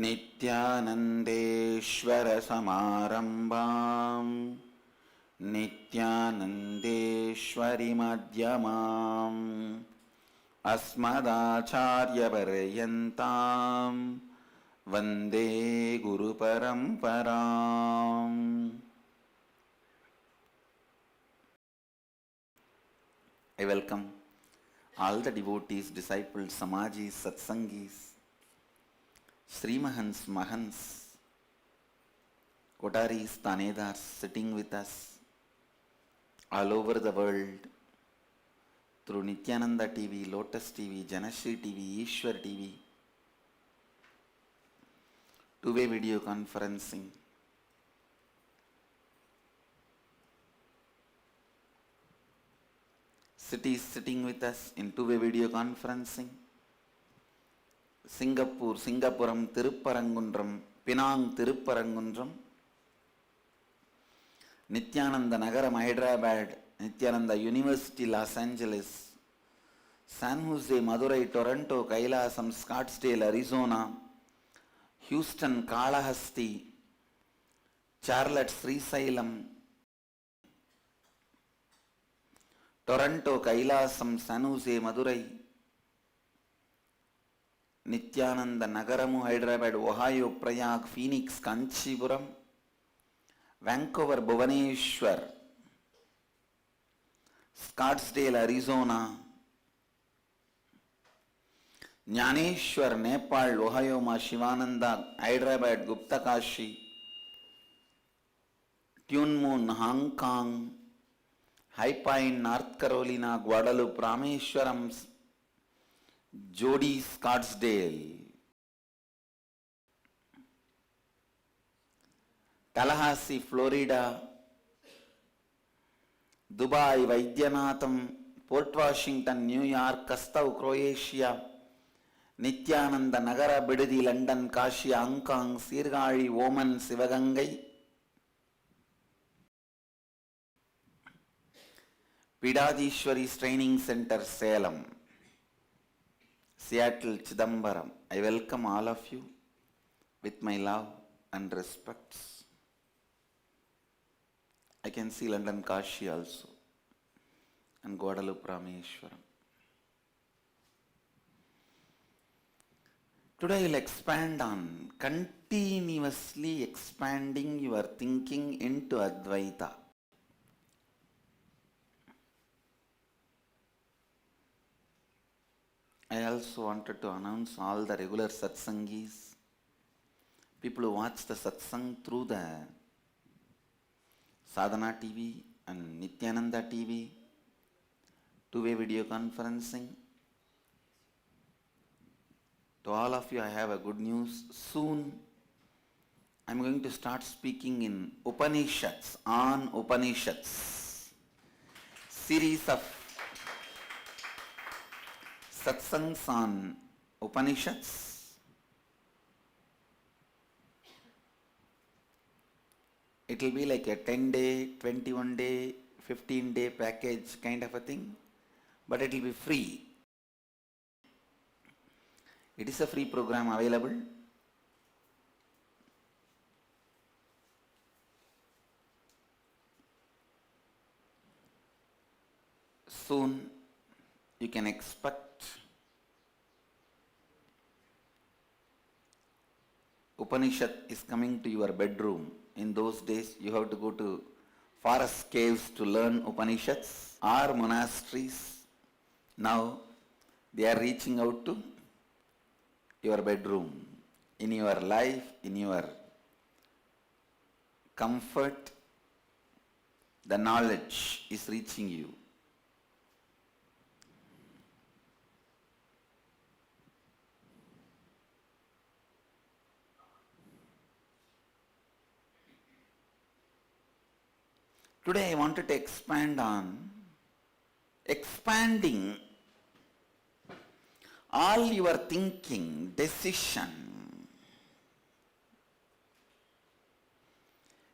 नित्यानन्देश्वर समारम्भाम् नित्यानन्देश्वरि मध्यमाम् अस्मदाचार्यपर्यन्ताम् वन्दे गुरुपरम्पराम्। I welcome all the devotees, disciples, Samajis, Satsangis, Srimahans, Mahans, Kotaris, Tanedars sitting with us all over the world through Nityananda TV, Lotus TV, Janashri TV, Ishwar TV, two-way video conferencing. Cities sitting with us in two-way video conferencing. Singapore, Singapuram, Tirupparangundram, Penang, Tirupparangundram, Nityananda Nagaram, Hyderabad, Nityananda University, Los Angeles, San Jose, Madurai, Toronto, Kailasam, Scottsdale, Arizona, Houston, Kalahasti, Charlotte, Srisailam, Toronto, Kailasam, San Jose, Madurai, Nityananda Nagaramu, Hyderabad, Ohio, Prayag, Phoenix, Kanchipuram, Vancouver, Bhubaneswar, Scottsdale, Arizona, Jnaneshwar, Nepal, Ohio, Ma Shivananda, Hyderabad, Guptakashi, Tune Moon, Hong Kong, High Pine, North Carolina, Guadalupe, Rameshwaram, Jody, Scottsdale, Tallahassee, Florida, Dubai, Vaidyanatham, Port Washington, New York, Kastau, Croatia, Nityananda Nagara, Bidadi, London, Kashi, Hong Kong, Sirgali, Oman, Sivagangai, Pidadishwari's Training Center, Salem, Seattle, Chidambaram. I welcome all of you with my love and respects. I can see London, Kashi also, and Guadalupe, Rameshwaram. Today I will expand on continuously expanding your thinking into Advaita. I also wanted to announce all the regular satsangis, people who watch the satsang through the Sadhana TV and Nityananda TV, two-way video conferencing. To all of you, I have a good news. Soon, I am going to start speaking in Upanishads, on Upanishads, series of satsangs on Upanishads. It will be like a 10-day, 21-day, 15-day package kind of a thing, but it will be free. It is a free program available. Soon you can expect Upanishad is coming to your bedroom. In those days, you have to go to forest caves to learn Upanishads or monasteries. Now, they are reaching out to your bedroom. In your life, in your comfort, the knowledge is reaching you. Today I wanted to expand on expanding all your thinking, decision,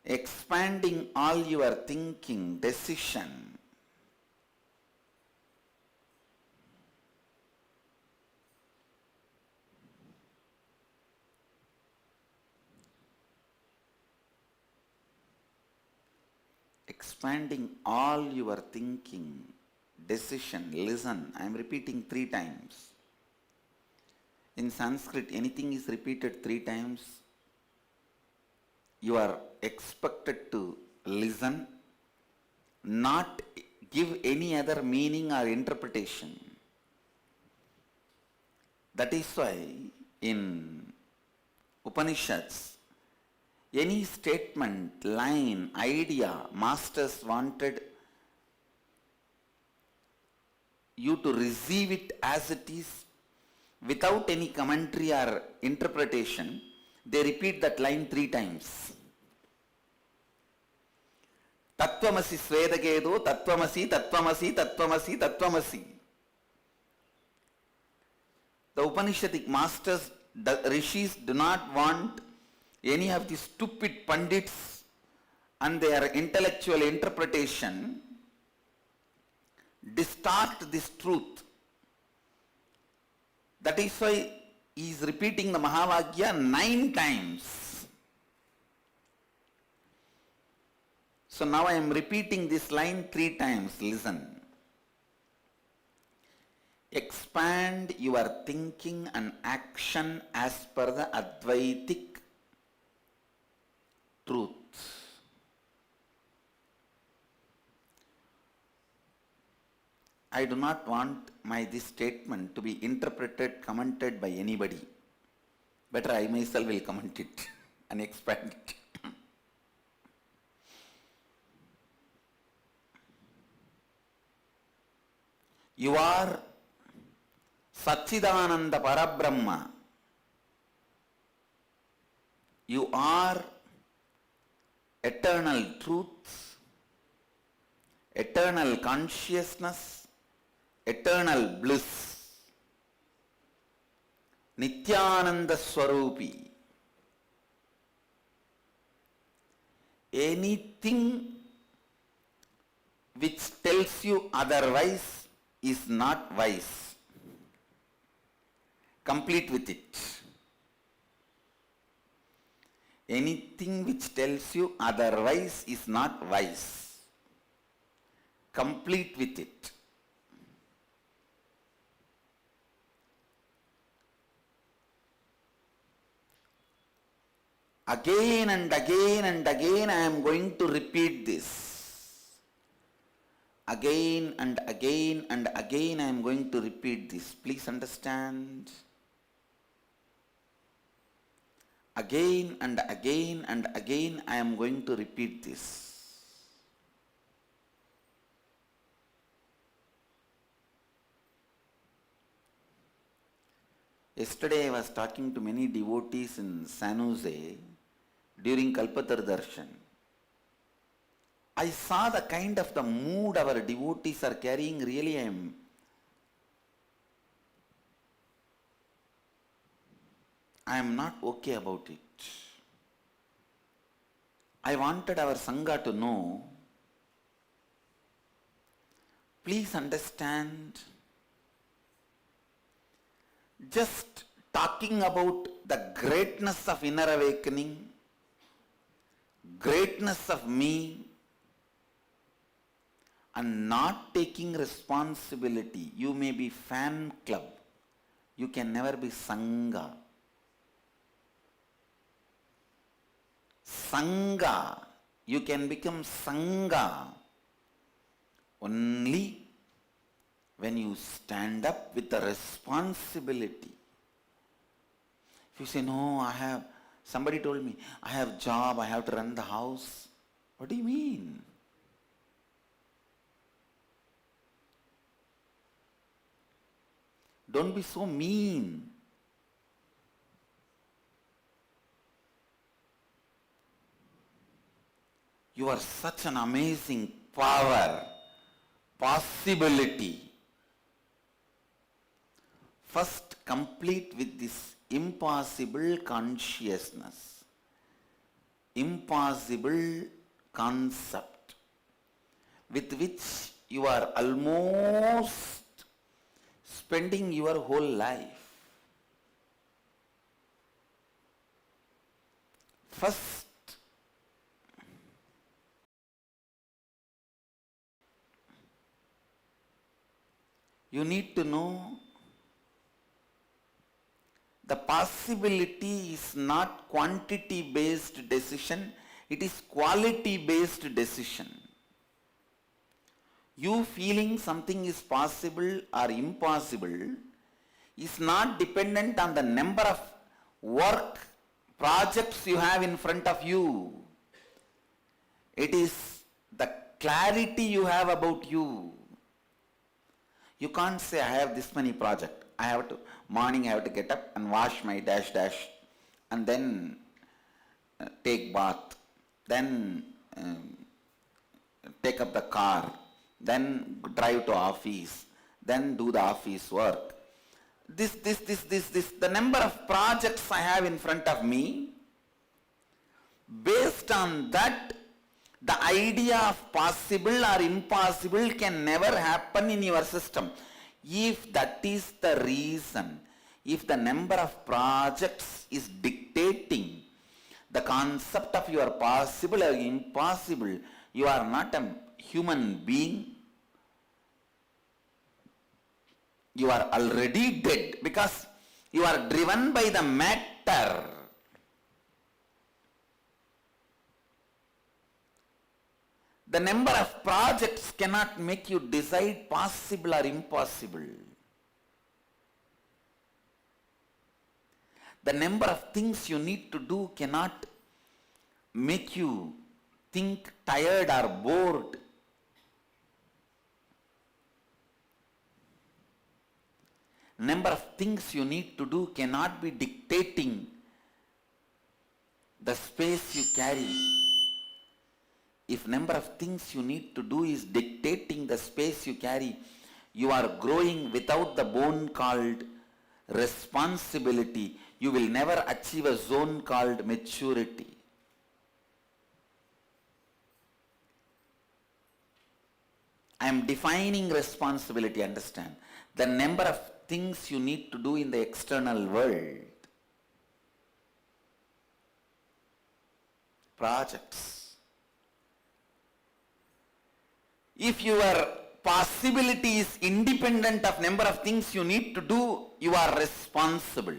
expanding all your thinking, decision, expanding all your thinking, decision, listen. I am repeating 3 times. In Sanskrit, anything is repeated 3 times, you are expected to listen, not give any other meaning or interpretation. That is why in Upanishads, any statement, line, idea, masters wanted you to receive it as it is without any commentary or interpretation. They repeat that line 3 times. Tattvamasi Svedakedo, Tattvamasi, Tattvamasi, Tattvamasi, Tattvamasi. The Upanishadic masters, the rishis do not want any of the stupid pandits and their intellectual interpretation distort this truth. That is why he is repeating the Mahavagya 9 times. So now I am repeating this line 3 times. Listen. Expand your thinking and action as per the Advaitic truth. I do not want this statement to be interpreted, commented by anybody. Better I myself will comment it and expand it. You are Satchidananda Parabrahma. You are eternal truth, eternal consciousness, eternal bliss, Nityananda Swarupi. Anything which tells you otherwise is not wise. Complete with it. Anything which tells you otherwise is not wise. Complete with it. Again and again and again I am going to repeat this. Again and again and again I am going to repeat this. Please understand. Again and again and again I am going to repeat this. Yesterday I was talking to many devotees in San Jose during Kalpatar Darshan. I saw the kind of the mood our devotees are carrying. Really I am not okay about it. I wanted our Sangha to know, please understand, just talking about the greatness of inner awakening, greatness of me, and not taking responsibility. You may be fan club. You can never be Sangha. Sangha. You can become Sangha only when you stand up with the responsibility. If you say, no, somebody told me, I have job, I have to run the house. What do you mean? Don't be so mean. You are such an amazing power, possibility. First, complete with this impossible consciousness, impossible concept, with which you are almost spending your whole life. First, You need to know the possibility is not quantity based decision, it is quality based decision. You feeling something is possible or impossible is not dependent on the number of work projects you have in front of you. It is the clarity you have about you. You can't say I have this many projects. I have to, morning I have to get up and wash my dash dash and then take bath, then take up the car, then drive to office, then do the office work. This, the number of projects I have in front of me, based on that, the idea of possible or impossible can never happen in your system. If that is the reason, if the number of projects is dictating the concept of your possible or impossible, you are not a human being. You are already dead because you are driven by the matter. The number of projects cannot make you decide possible or impossible. The number of things you need to do cannot make you think tired or bored. Number of things you need to do cannot be dictating the space you carry. If number of things you need to do is dictating the space you carry, you are growing without the bone called responsibility. You will never achieve a zone called maturity. I am defining responsibility, understand. The number of things you need to do in the external world. Projects. If your possibility is independent of number of things you need to do, you are responsible.